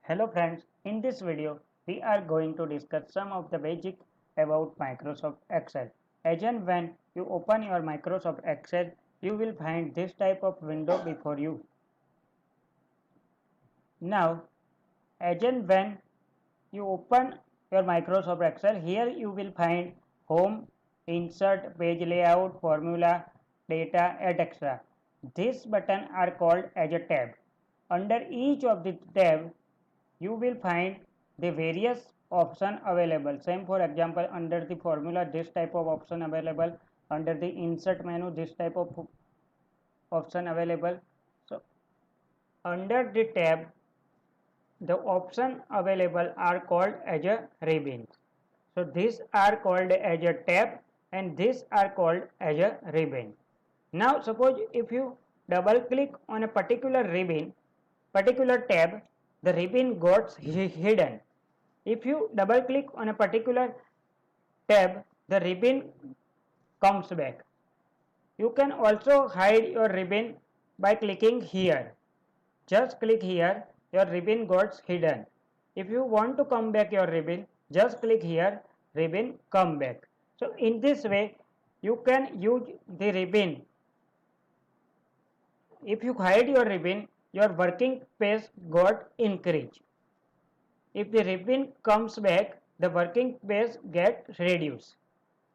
Hello friends, in this video we are going to discuss some of the basic about Microsoft Excel. As and when you open your Microsoft Excel, you will find this type of window before you. Now, as and when you open your Microsoft Excel, here you will find Home, Insert, Page Layout, Formula, Data, etc. These buttons are called as a tab. Under each of the tab, you will find the various option available. Same for example, under the formula this type of option available, under the insert menu this type of option available. So under the tab the option available are called as a ribbon. So these are called as a tab and these are called as a ribbon. Now suppose if you double click on a particular ribbon, particular tab, the ribbon got hidden. If you double click on a particular tab, the ribbon comes back. You can also hide your ribbon by clicking here. Just click here, your ribbon got hidden. If you want to come back your ribbon, just click here, ribbon come back. So in this way, you can use the ribbon. If you hide your ribbon, your working space got increased. If the ribbon comes back, the working space gets reduced.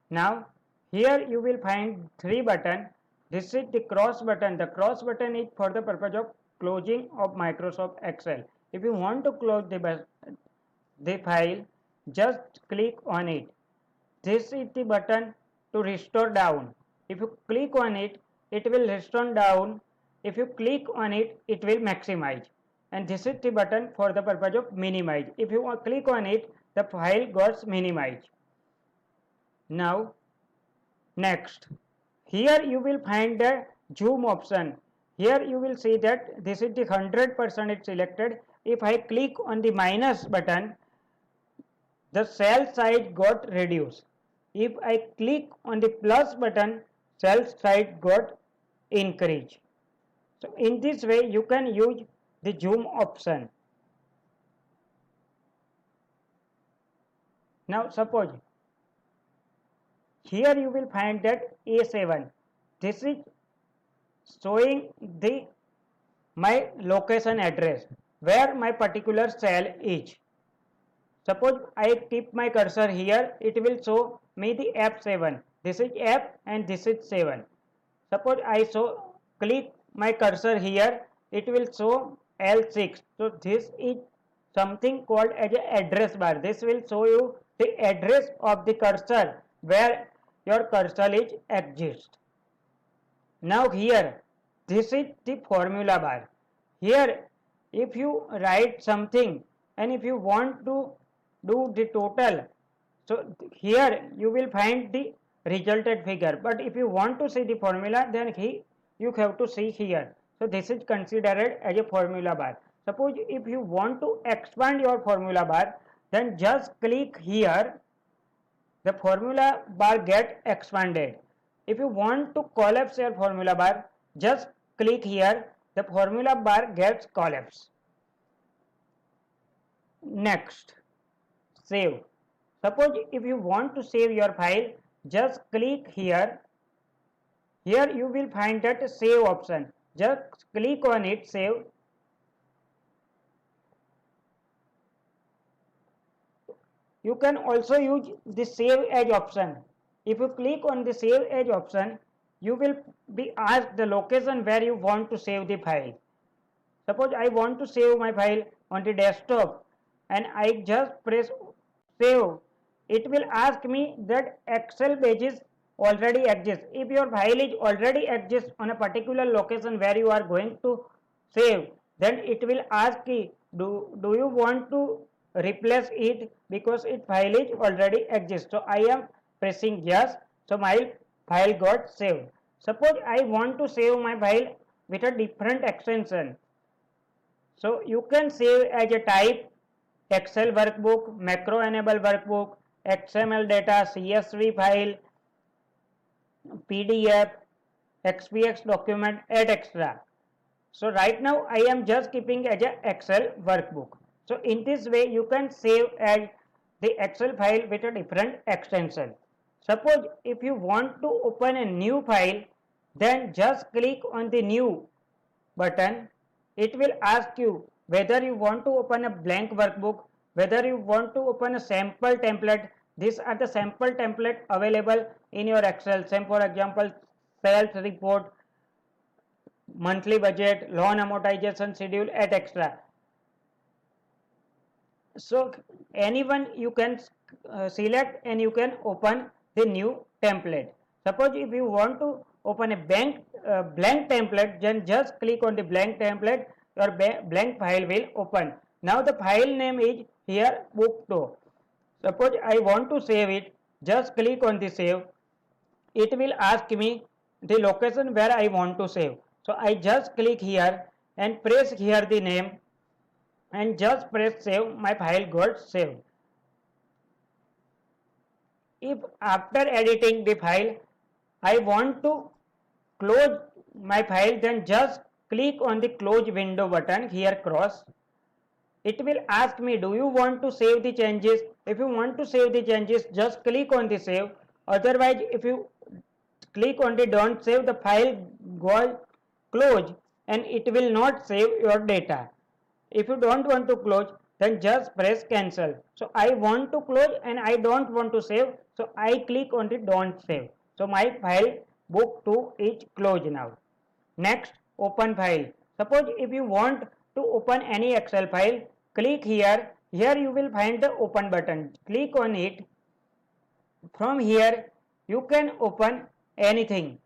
Now, here you will find three buttons. This is the cross button. The cross button is for the purpose of closing of Microsoft Excel. If you want to close the file, just click on it. This is the button to restore down. If you click on it, it will restore down. If you click on it, it will maximize. And this is the button for the purpose of minimize. If you click on it, the file gets minimized. Now, next, here you will find the zoom option. Here you will see that this is the 100% selected. If I click on the minus button, the cell size got reduced. If I click on the plus button, cell size got increased. So in this way you can use the zoom option. Now suppose here you will find that A7. This is showing the my location address where my particular cell is. Suppose I keep my cursor here, it will show me the F7. This is F and this is 7. Suppose I click my cursor here, it will show L6. So this is something called as an address bar. This will show you the address of the cursor where your cursor is exists. Now here, this is the formula bar. Here, if you write something and if you want to do the total, so here you will find the resulted figure. But if you want to see the formula, then you have to see here. So this is considered as a formula bar. Suppose if you want to expand your formula bar, then just click here, the formula bar get expanded. If you want to collapse your formula bar, just click here, the formula bar gets collapsed. Next, save. Suppose if you want to save your file, just click here. Here you will find that save option. Just click on it, save. You can also use the save as option. If you click on the save as option, you will be asked the location where you want to save the file. Suppose I want to save my file on the desktop and I just press save. It will ask me that Excel pages already exist. If your file is already exists on a particular location where you are going to save, then it will ask you, do you want to replace it because its file is already exists. So I am pressing yes. So my file got saved. Suppose I want to save my file with a different extension. So you can save as a type Excel workbook, macro enable workbook, XML data, CSV file, PDF, XPX document, etc. So right now I am just keeping as a Excel workbook. So in this way you can save as the Excel file with a different extension. Suppose if you want to open a new file, then just click on the new button. It will ask you whether you want to open a blank workbook, whether you want to open a sample template. These are the sample template available in your Excel. Same for example, sales report, monthly budget, loan amortization schedule, etc. So anyone you can select and you can open the new template. Suppose if you want to open a blank template, then just click on the blank template, your blank file will open. Now the file name is here book2. Suppose I want to save it, just click on the save. It will ask me the location where I want to save. So I just click here and press here the name and just press save. My file got saved. If after editing the file I want to close my file, then just click on the close window button here cross. It will ask me, do you want to save the changes? If you want to save the changes, just click on the save. Otherwise, if you click on the don't save, the file goes close and it will not save your data. If you don't want to close, then just press cancel. So I want to close and I don't want to save, so I click on the don't save. So my file book2 is closed now. Next, open file. Suppose if you want to open any Excel file, click here. Here you will find the open button. Click on it. From here you can open anything.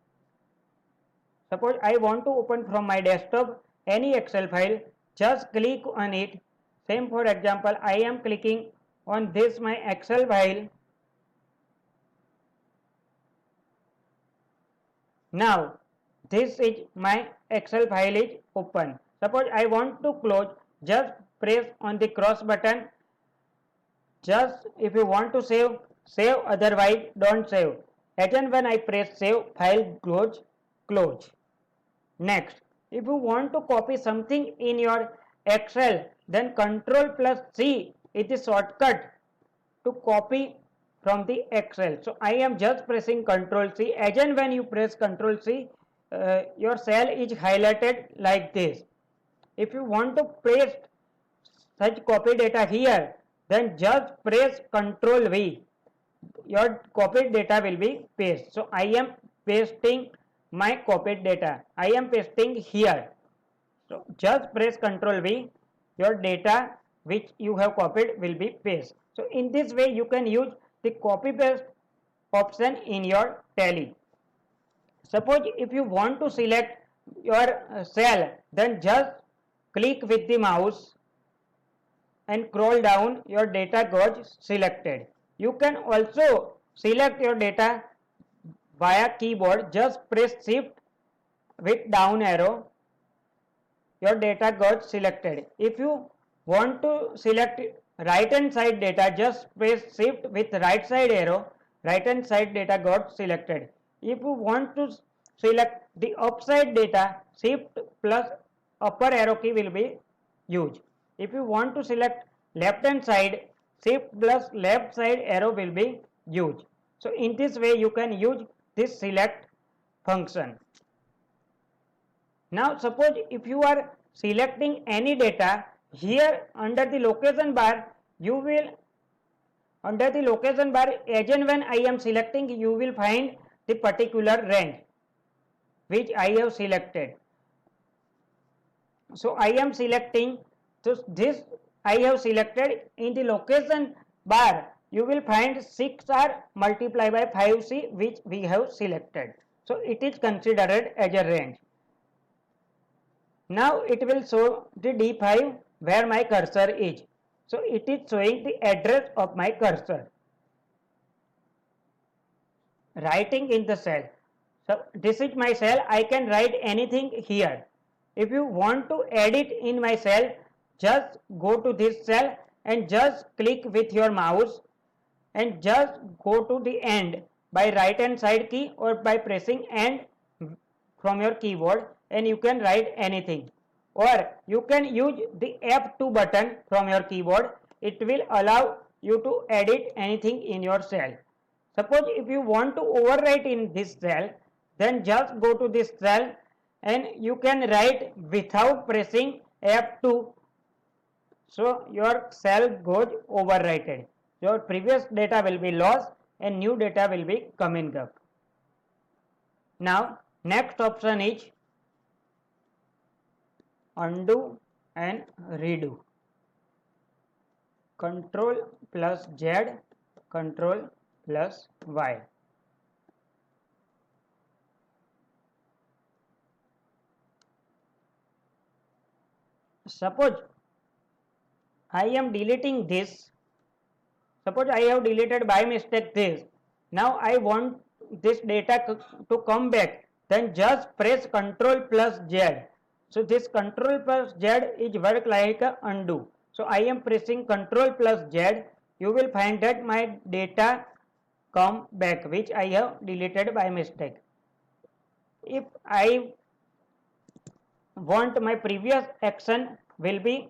Suppose I want to open from my desktop any Excel file, just click on it. Same for example, I am clicking on this my Excel file. Now this is my Excel file is open. Suppose I want to close, just press on the cross button. Just if you want to save, save, otherwise don't save. Again when I press save, file close. Next, if you want to copy something in your Excel, then Ctrl+C is the shortcut to copy from the Excel. So I am just pressing Ctrl+C. Again when you press Ctrl+C, your cell is highlighted like this. If you want to paste such copy data here, then just press Ctrl+V. Your copied data will be pasted. So I am pasting my copied data. I am pasting here. So just press Ctrl+V. Your data which you have copied will be pasted. So in this way you can use the copy paste option in your Tally. Suppose if you want to select your cell, then just click with the mouse and scroll down, your data got selected. You can also select your data via keyboard. Just press shift with down arrow, your data got selected. If you want to select right hand side data, just press shift with right side arrow, right hand side data got selected. If you want to select the upside data, shift plus upper arrow key will be used. If you want to select left hand side, shift plus left side arrow will be used. So in this way you can use this select function. Now suppose if you are selecting any data, here under the location bar you will, under the location bar, again when I am selecting, you will find the particular range which I have selected. So I am selecting, so this I have selected. In the location bar you will find 6R multiplied by 5C which we have selected. So it is considered as a range. Now it will show the D5 where my cursor is. So it is showing the address of my cursor. Writing in the cell. So this is my cell. I can write anything here. If you want to edit in my cell, just go to this cell and just click with your mouse and just go to the end by right hand side key or by pressing end from your keyboard, and you can write anything. or you can use the F2 button from your keyboard. It will allow you to edit anything in your cell. Suppose if you want to overwrite in this cell, then just go to this cell and you can write without pressing F2. So your cell goes overwritten. Your previous data will be lost and new data will be coming up. Now next option is undo and redo. Control plus Z, Control plus Y. Suppose I am deleting this. Suppose I have deleted by mistake this. Now I want this data to come back. Then just press Control plus Z. So this Control plus Z is work like a undo. So I am pressing Control plus Z. You will find that my data come back which I have deleted by mistake. If I want my previous action will be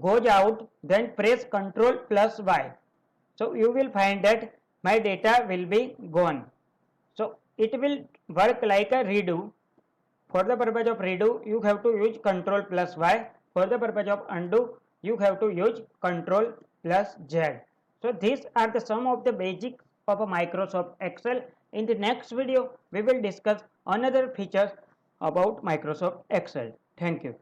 goes out, then press Control plus Y. So you will find that my data will be gone. So it will work like a redo. For the purpose of redo, you have to use Control plus Y. For the purpose of undo, you have to use Control plus Z. So these are the some of the basics of a Microsoft Excel. In the next video, we will discuss another features about Microsoft Excel. Thank you.